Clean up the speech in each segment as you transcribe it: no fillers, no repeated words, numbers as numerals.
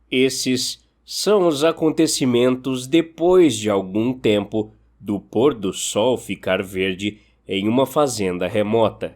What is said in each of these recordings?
Esses são os acontecimentos depois de algum tempo do pôr do sol ficar verde em uma fazenda remota.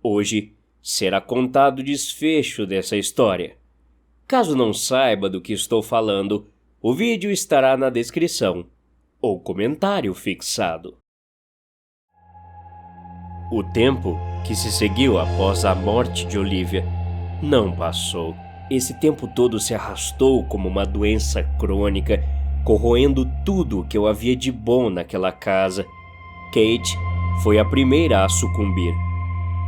Hoje será contado o desfecho dessa história. Caso não saiba do que estou falando, o vídeo estará na descrição ou comentário fixado. O tempo que se seguiu após a morte de Olivia não passou. Esse tempo todo se arrastou como uma doença crônica, corroendo tudo o que eu havia de bom naquela casa. Kate foi a primeira a sucumbir.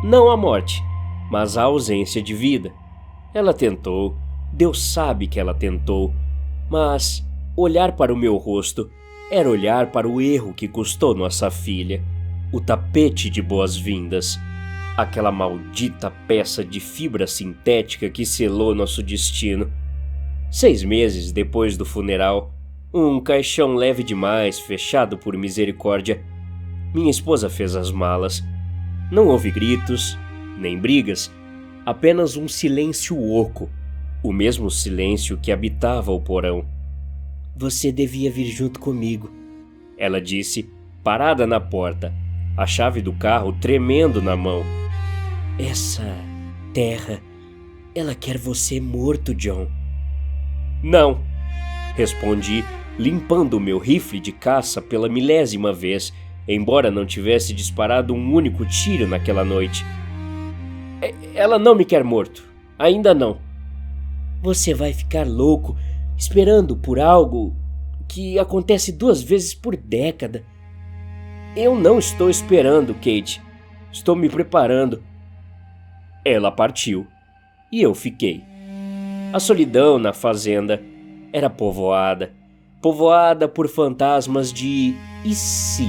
Não à morte, mas à ausência de vida. Ela tentou, Deus sabe que ela tentou, mas olhar para o meu rosto era olhar para o erro que custou nossa filha, o tapete de boas-vindas. Aquela maldita peça de fibra sintética que selou nosso destino. 6 meses depois do funeral, um caixão leve demais, fechado por misericórdia, minha esposa fez as malas. Não houve gritos, nem brigas, apenas um silêncio oco, o mesmo silêncio que habitava o porão. "Você devia vir junto comigo", ela disse, parada na porta, a chave do carro tremendo na mão. "Essa terra, ela quer você morto, John." "Não", respondi, limpando o meu rifle de caça pela 1000ª vez, embora não tivesse disparado um único tiro naquela noite. "Ela não me quer morto. Ainda não." "Você vai ficar louco, esperando por algo que acontece 2 vezes por década." "Eu não estou esperando, Kate. Estou me preparando." Ela partiu e eu fiquei. A solidão na fazenda era povoada por fantasmas de "e se?",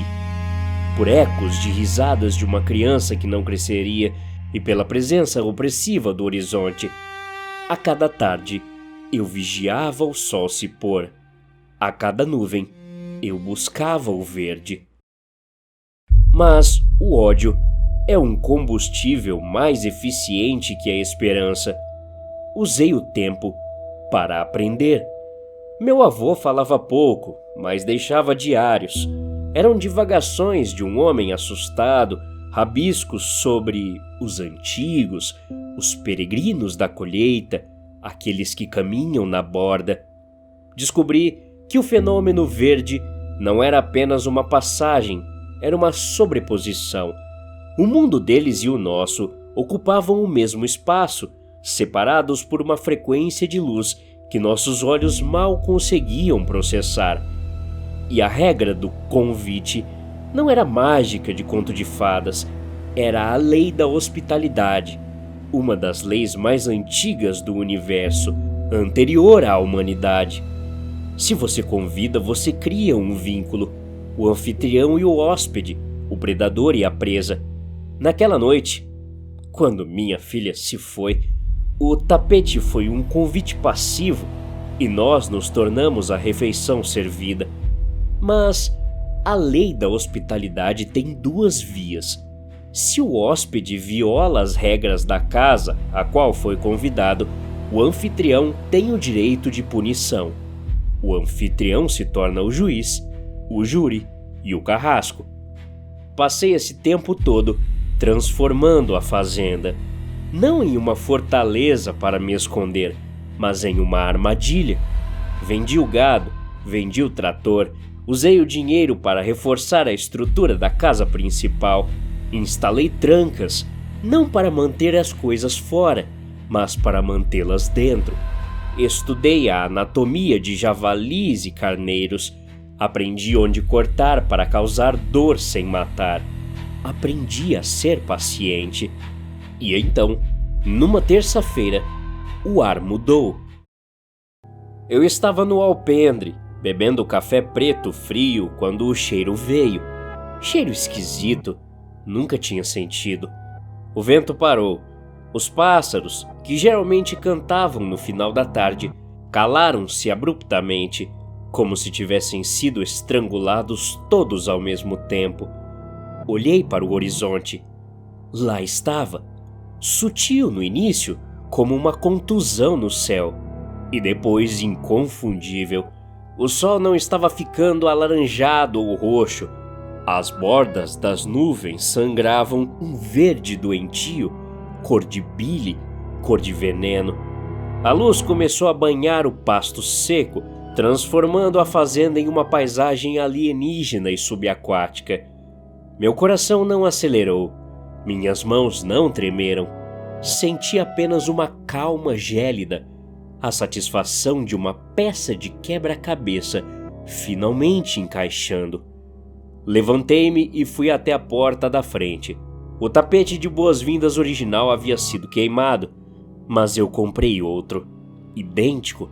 por ecos de risadas de uma criança que não cresceria e pela presença opressiva do horizonte. A cada tarde eu vigiava o sol se pôr. A cada nuvem eu buscava o verde. Mas o ódio é um combustível mais eficiente que a esperança. Usei o tempo para aprender. Meu avô falava pouco, mas deixava diários. Eram divagações de um homem assustado, rabiscos sobre os antigos, os peregrinos da colheita, aqueles que caminham na borda. Descobri que o fenômeno verde não era apenas uma passagem, era uma sobreposição. O mundo deles e o nosso ocupavam o mesmo espaço, separados por uma frequência de luz que nossos olhos mal conseguiam processar. E a regra do convite não era mágica de conto de fadas, era a lei da hospitalidade, uma das leis mais antigas do universo, anterior à humanidade. Se você convida, você cria um vínculo, o anfitrião e o hóspede, o predador e a presa. Naquela noite, quando minha filha se foi, o tapete foi um convite passivo e nós nos tornamos a refeição servida. Mas a lei da hospitalidade tem 2 vias. Se o hóspede viola as regras da casa a qual foi convidado, o anfitrião tem o direito de punição. O anfitrião se torna o juiz, o júri e o carrasco. Passei esse tempo todo transformando a fazenda, não em uma fortaleza para me esconder, mas em uma armadilha. Vendi o gado, vendi o trator, usei o dinheiro para reforçar a estrutura da casa principal, instalei trancas, não para manter as coisas fora, mas para mantê-las dentro. Estudei a anatomia de javalis e carneiros, aprendi onde cortar para causar dor sem matar. Aprendi a ser paciente. E então, numa terça-feira, o ar mudou. Eu estava no alpendre, bebendo café preto frio quando o cheiro veio. Cheiro esquisito, nunca tinha sentido. O vento parou. Os pássaros, que geralmente cantavam no final da tarde, calaram-se abruptamente, como se tivessem sido estrangulados todos ao mesmo tempo. Olhei para o horizonte. Lá estava, sutil no início, como uma contusão no céu. E depois, inconfundível, o sol não estava ficando alaranjado ou roxo. As bordas das nuvens sangravam um verde doentio, cor de bile, cor de veneno. A luz começou a banhar o pasto seco, transformando a fazenda em uma paisagem alienígena e subaquática. Meu coração não acelerou, minhas mãos não tremeram. Senti apenas uma calma gélida, a satisfação de uma peça de quebra-cabeça finalmente encaixando. Levantei-me e fui até a porta da frente. O tapete de boas-vindas original havia sido queimado, mas eu comprei outro, idêntico.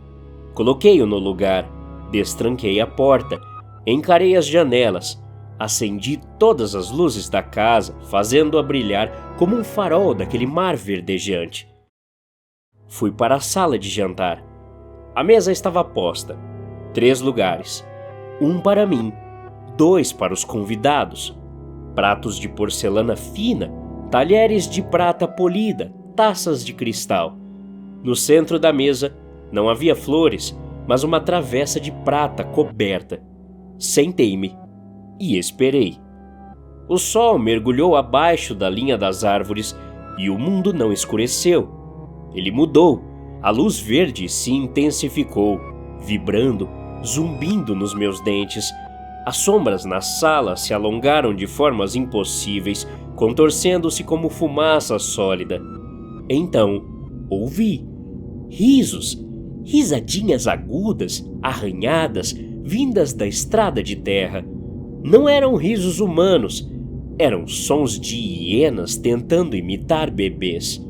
Coloquei-o no lugar, destranquei a porta, encarei as janelas, acendi todas as luzes da casa, fazendo-a brilhar como um farol daquele mar verdejante. Fui para a sala de jantar. A mesa estava posta. 3 lugares. 1 para mim, 2 para os convidados. Pratos de porcelana fina, talheres de prata polida, taças de cristal. No centro da mesa não havia flores, mas uma travessa de prata coberta. Sentei-me e esperei. O sol mergulhou abaixo da linha das árvores e o mundo não escureceu. Ele mudou, a luz verde se intensificou, vibrando, zumbindo nos meus dentes. As sombras na sala se alongaram de formas impossíveis, contorcendo-se como fumaça sólida. Então, ouvi risos, risadinhas agudas, arranhadas, vindas da estrada de terra. Não eram risos humanos, eram sons de hienas tentando imitar bebês.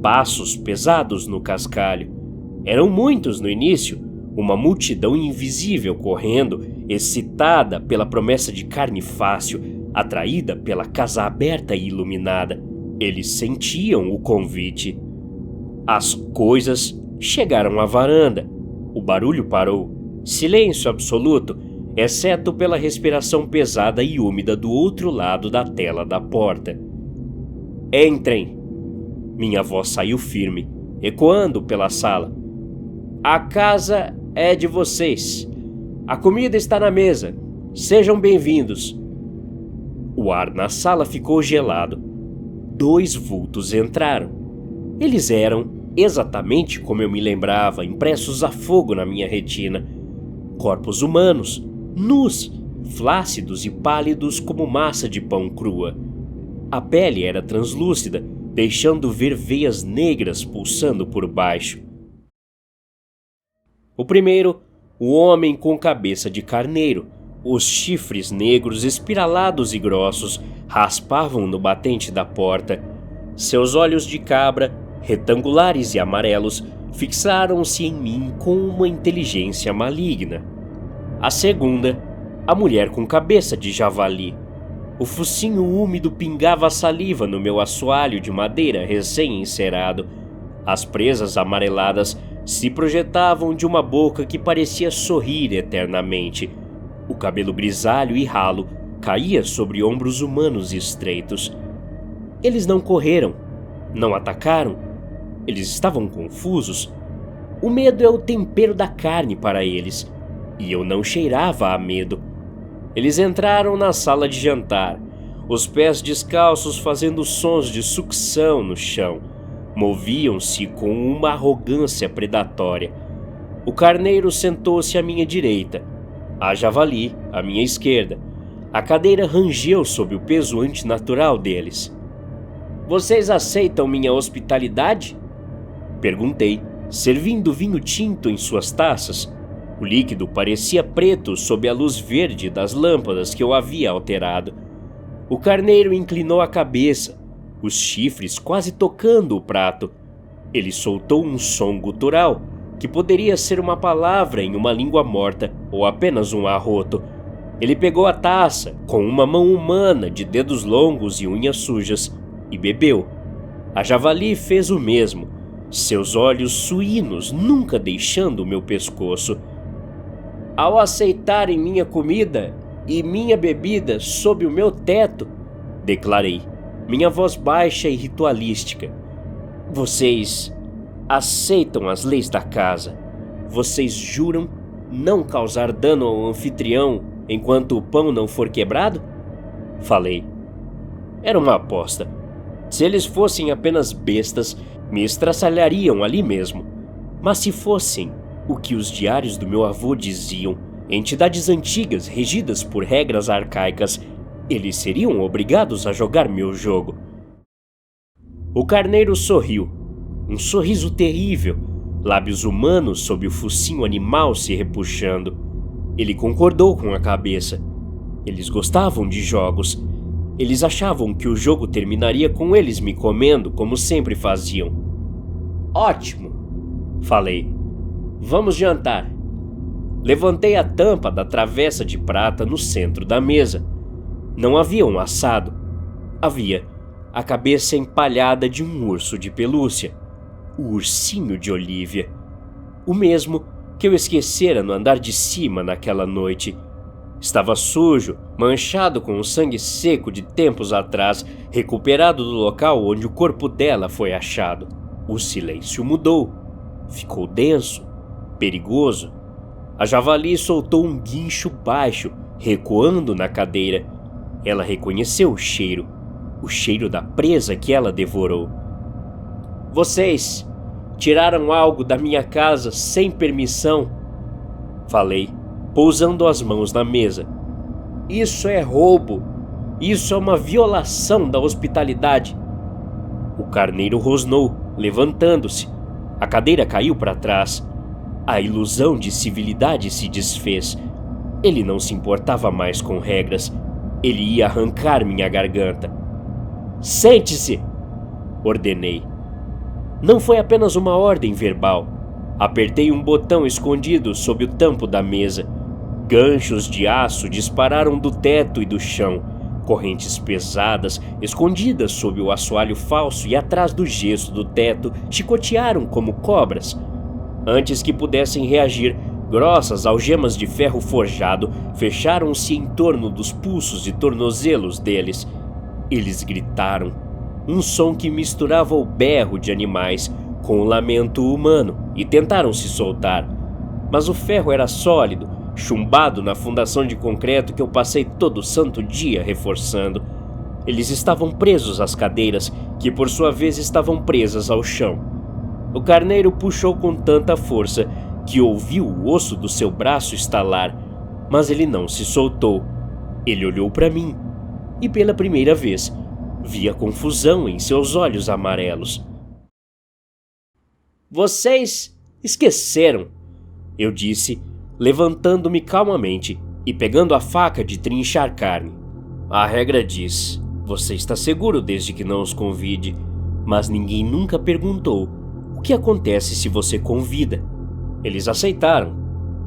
Passos pesados no cascalho. Eram muitos no início, uma multidão invisível correndo, excitada pela promessa de carne fácil, atraída pela casa aberta e iluminada. Eles sentiam o convite. As coisas chegaram à varanda. O barulho parou. Silêncio absoluto, exceto pela respiração pesada e úmida do outro lado da tela da porta. Entrem! Minha voz saiu firme, ecoando pela sala. A casa é de vocês. A comida está na mesa. Sejam bem-vindos. O ar na sala ficou gelado. 2 vultos entraram. Eles eram, exatamente como eu me lembrava, impressos a fogo na minha retina. Corpos humanos, nus, flácidos e pálidos como massa de pão crua. A pele era translúcida, deixando ver veias negras pulsando por baixo. O primeiro, o homem com cabeça de carneiro. Os chifres negros espiralados e grossos raspavam no batente da porta. Seus olhos de cabra, retangulares e amarelos, fixaram-se em mim com uma inteligência maligna. A segunda, a mulher com cabeça de javali. O focinho úmido pingava saliva no meu assoalho de madeira recém-encerado. As presas amareladas se projetavam de uma boca que parecia sorrir eternamente. O cabelo grisalho e ralo caía sobre ombros humanos estreitos. Eles não correram, não atacaram. Eles estavam confusos. O medo é o tempero da carne para eles, e eu não cheirava a medo. Eles entraram na sala de jantar, os pés descalços fazendo sons de sucção no chão. Moviam-se com uma arrogância predatória. O carneiro sentou-se à minha direita, a javali à minha esquerda. A cadeira rangeu sob o peso antinatural deles. Vocês aceitam minha hospitalidade? Perguntei, servindo vinho tinto em suas taças. O líquido parecia preto sob a luz verde das lâmpadas que eu havia alterado. O carneiro inclinou a cabeça, os chifres quase tocando o prato. Ele soltou um som gutural, que poderia ser uma palavra em uma língua morta ou apenas um arroto. Ele pegou a taça com uma mão humana de dedos longos e unhas sujas e bebeu. A javali fez o mesmo, seus olhos suínos nunca deixando o meu pescoço. Ao aceitarem minha comida e minha bebida sob o meu teto, declarei, minha voz baixa e ritualística, vocês aceitam as leis da casa. Vocês juram não causar dano ao anfitrião enquanto o pão não for quebrado? Falei. Era uma aposta. Se eles fossem apenas bestas, me estraçalhariam ali mesmo. Mas se fossem o que os diários do meu avô diziam, entidades antigas regidas por regras arcaicas, eles seriam obrigados a jogar meu jogo. O carneiro sorriu. Um sorriso terrível, lábios humanos sob o focinho animal se repuxando. Ele concordou com a cabeça. Eles gostavam de jogos. Eles achavam que o jogo terminaria com eles me comendo como sempre faziam. Ótimo, falei. Vamos jantar. Levantei a tampa da travessa de prata no centro da mesa. Não havia um assado. Havia a cabeça empalhada de um urso de pelúcia. O ursinho de Olivia. O mesmo que eu esquecera no andar de cima naquela noite. Estava sujo, manchado com o sangue seco de tempos atrás, recuperado do local onde o corpo dela foi achado. O silêncio mudou. Ficou denso, perigoso. A javali soltou um guincho baixo, recuando na cadeira. Ela reconheceu o cheiro da presa que ela devorou. Vocês tiraram algo da minha casa sem permissão? Falei, pousando as mãos na mesa. Isso é roubo. Isso é uma violação da hospitalidade. O carneiro rosnou, levantando-se. A cadeira caiu para trás. A ilusão de civilidade se desfez. Ele não se importava mais com regras. Ele ia arrancar minha garganta. Sente-se! Ordenei. Não foi apenas uma ordem verbal. Apertei um botão escondido sob o tampo da mesa. Ganchos de aço dispararam do teto e do chão. Correntes pesadas, escondidas sob o assoalho falso e atrás do gesso do teto, chicotearam como cobras. Antes que pudessem reagir, grossas algemas de ferro forjado fecharam-se em torno dos pulsos e tornozelos deles. Eles gritaram, um som que misturava o berro de animais com o lamento humano, e tentaram se soltar. Mas o ferro era sólido, chumbado na fundação de concreto que eu passei todo santo dia reforçando. Eles estavam presos às cadeiras, que por sua vez estavam presas ao chão. O carneiro puxou com tanta força que ouviu o osso do seu braço estalar, mas ele não se soltou. Ele olhou para mim, e pela primeira vez, vi a confusão em seus olhos amarelos. Vocês esqueceram, eu disse, levantando-me calmamente e pegando a faca de trinchar carne. A regra diz, você está seguro desde que não os convide, mas ninguém nunca perguntou o que acontece se você convida. Eles aceitaram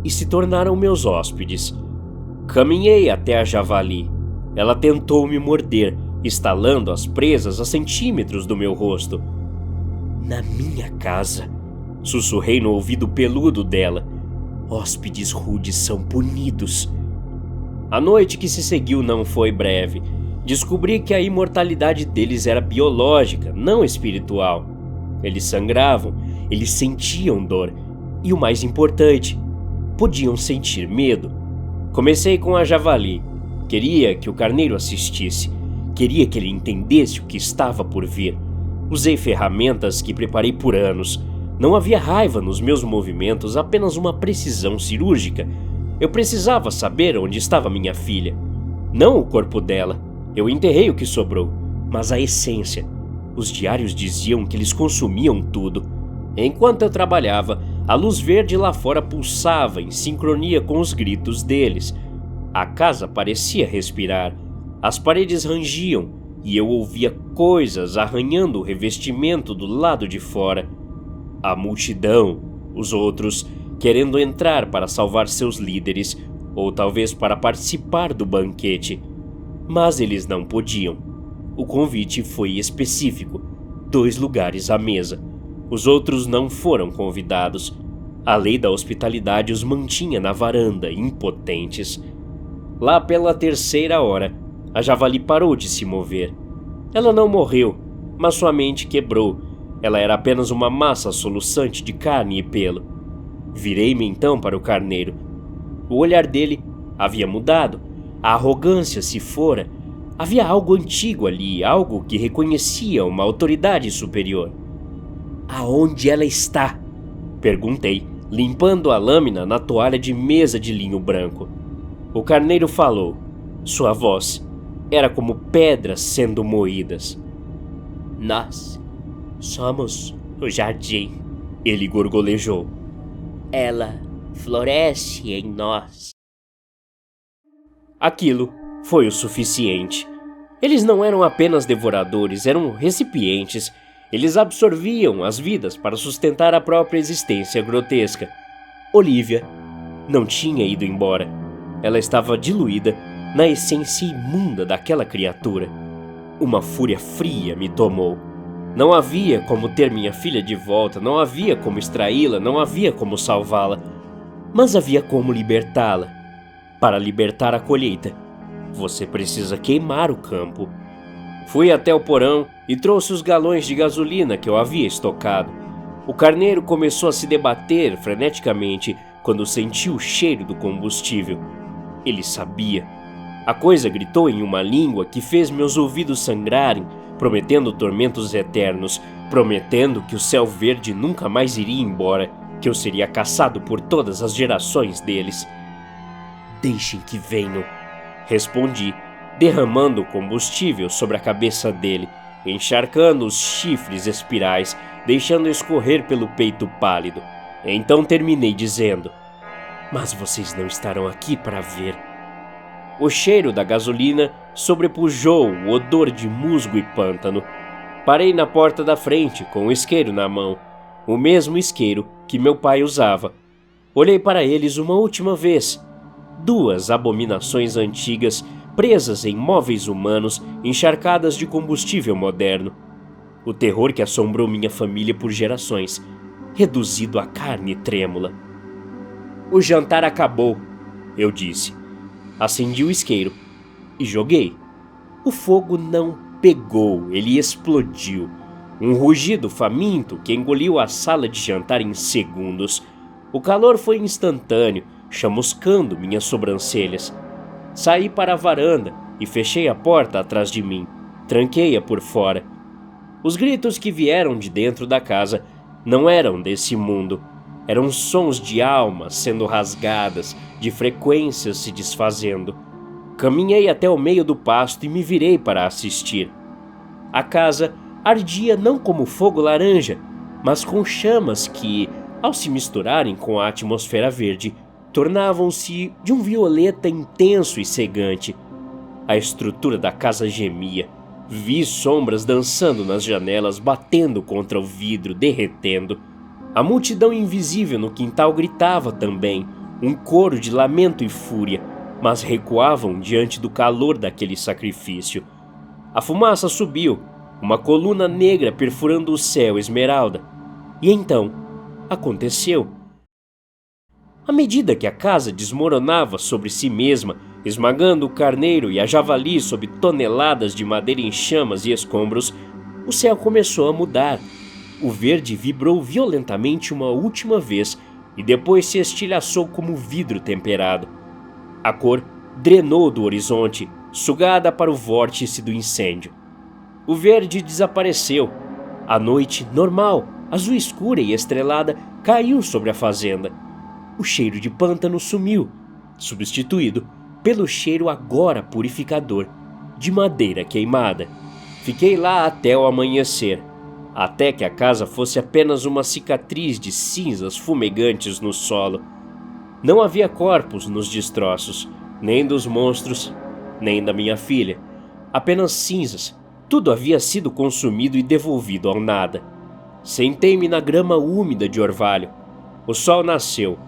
e se tornaram meus hóspedes. Caminhei até a javali. Ela tentou me morder, estalando as presas a centímetros do meu rosto. Na minha casa, sussurrei no ouvido peludo dela. Hóspedes rudes são punidos. A noite que se seguiu não foi breve. Descobri que a imortalidade deles era biológica, não espiritual. Eles sangravam, eles sentiam dor. E o mais importante, podiam sentir medo. Comecei com a javali. Queria que o carneiro assistisse. Queria que ele entendesse o que estava por vir. Usei ferramentas que preparei por anos. Não havia raiva nos meus movimentos, apenas uma precisão cirúrgica. Eu precisava saber onde estava minha filha. Não o corpo dela. Eu enterrei o que sobrou, mas a essência. Os diários diziam que eles consumiam tudo. Enquanto eu trabalhava, a luz verde lá fora pulsava em sincronia com os gritos deles. A casa parecia respirar. As paredes rangiam e eu ouvia coisas arranhando o revestimento do lado de fora. A multidão, os outros, querendo entrar para salvar seus líderes, ou talvez para participar do banquete. Mas eles não podiam. O convite foi específico, 2 lugares à mesa. Os outros não foram convidados. A lei da hospitalidade os mantinha na varanda, impotentes. Lá pela 3ª hora, a javali parou de se mover. Ela não morreu, mas sua mente quebrou. Ela era apenas uma massa soluçante de carne e pelo. Virei-me então para o carneiro. O olhar dele havia mudado. A arrogância se fora. Havia algo antigo ali, algo que reconhecia uma autoridade superior. Aonde ela está? Perguntei, limpando a lâmina na toalha de mesa de linho branco. O carneiro falou. Sua voz era como pedras sendo moídas. Nós somos o jardim, ele gorgolejou. Ela floresce em nós. Aquilo foi o suficiente. Eles não eram apenas devoradores, eram recipientes. Eles absorviam as vidas para sustentar a própria existência grotesca. Olivia não tinha ido embora. Ela estava diluída na essência imunda daquela criatura. Uma fúria fria me tomou. Não havia como ter minha filha de volta, não havia como extraí-la, não havia como salvá-la. Mas havia como libertá-la. Para libertar a colheita, você precisa queimar o campo. Fui até o porão e trouxe os galões de gasolina que eu havia estocado. O carneiro começou a se debater freneticamente quando sentiu o cheiro do combustível. Ele sabia. A coisa gritou em uma língua que fez meus ouvidos sangrarem, prometendo tormentos eternos, prometendo que o céu verde nunca mais iria embora, que eu seria caçado por todas as gerações deles. Deixem que venham, respondi, derramando combustível sobre a cabeça dele, encharcando os chifres espirais, deixando escorrer pelo peito pálido. Então terminei dizendo: mas vocês não estarão aqui para ver. O cheiro da gasolina sobrepujou o odor de musgo e pântano. Parei na porta da frente com o isqueiro na mão, o mesmo isqueiro que meu pai usava. Olhei para eles uma última vez. Duas abominações antigas presas em móveis humanos encharcadas de combustível moderno. O terror que assombrou minha família por gerações, reduzido a carne trêmula. O jantar acabou, eu disse. Acendi o isqueiro e joguei. O fogo não pegou, ele explodiu. Um rugido faminto que engoliu a sala de jantar em segundos. O calor foi instantâneo, chamuscando minhas sobrancelhas. Saí para a varanda e fechei a porta atrás de mim. Tranquei-a por fora. Os gritos que vieram de dentro da casa não eram desse mundo. Eram sons de almas sendo rasgadas, de frequências se desfazendo. Caminhei até o meio do pasto e me virei para assistir. A casa ardia não como fogo laranja, mas com chamas que, ao se misturarem com a atmosfera verde, tornavam-se de um violeta intenso e cegante. A estrutura da casa gemia. Vi sombras dançando nas janelas, batendo contra o vidro, derretendo. A multidão invisível no quintal gritava também, um coro de lamento e fúria, mas recuavam diante do calor daquele sacrifício. A fumaça subiu, uma coluna negra perfurando o céu esmeralda. E então, aconteceu. À medida que a casa desmoronava sobre si mesma, esmagando o carneiro e a javali sob toneladas de madeira em chamas e escombros, o céu começou a mudar. O verde vibrou violentamente uma última vez e depois se estilhaçou como vidro temperado. A cor drenou do horizonte, sugada para o vórtice do incêndio. O verde desapareceu. A noite normal, azul escura e estrelada, caiu sobre a fazenda. O cheiro de pântano sumiu, substituído pelo cheiro agora purificador de madeira queimada. Fiquei lá até o amanhecer, até que a casa fosse apenas uma cicatriz de cinzas fumegantes no solo. Não havia corpos nos destroços, nem dos monstros, nem da minha filha. Apenas cinzas. Tudo havia sido consumido e devolvido ao nada. Sentei-me na grama úmida de orvalho. O sol nasceu.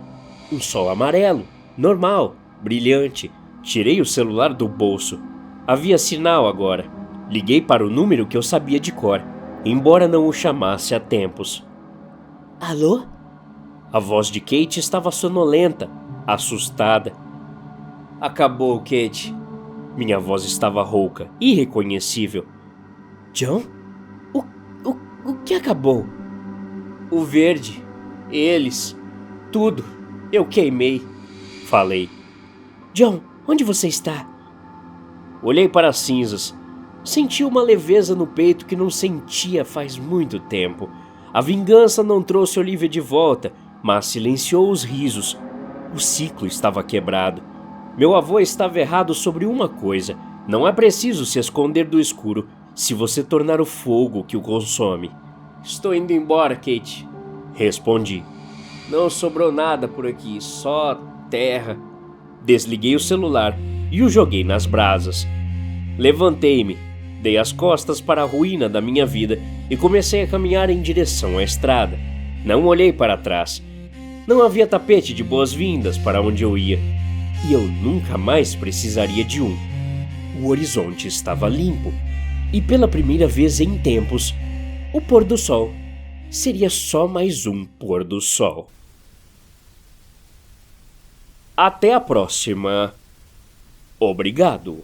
Um sol amarelo, normal, brilhante. Tirei o celular do bolso. Havia sinal agora. Liguei para o número que eu sabia de cor, embora não o chamasse há tempos. Alô? A voz de Kate estava sonolenta, assustada. Acabou, Kate. Minha voz estava rouca, irreconhecível. John? O que acabou? O verde. Eles. tudo. Eu queimei. Falei. John, onde você está? Olhei para as cinzas. Senti uma leveza no peito que não sentia faz muito tempo. A vingança não trouxe Olivia de volta, mas silenciou os risos. O ciclo estava quebrado. Meu avô estava errado sobre uma coisa. Não é preciso se esconder do escuro se você tornar o fogo que o consome. Estou indo embora, Kate. Respondi. Não sobrou nada por aqui, só terra. Desliguei o celular e o joguei nas brasas. Levantei-me, dei as costas para a ruína da minha vida e comecei a caminhar em direção à estrada. Não olhei para trás. Não havia tapete de boas-vindas para onde eu ia, e eu nunca mais precisaria de um. O horizonte estava limpo, e pela primeira vez em tempos, o pôr do sol seria só mais um pôr do sol. Até a próxima. Obrigado.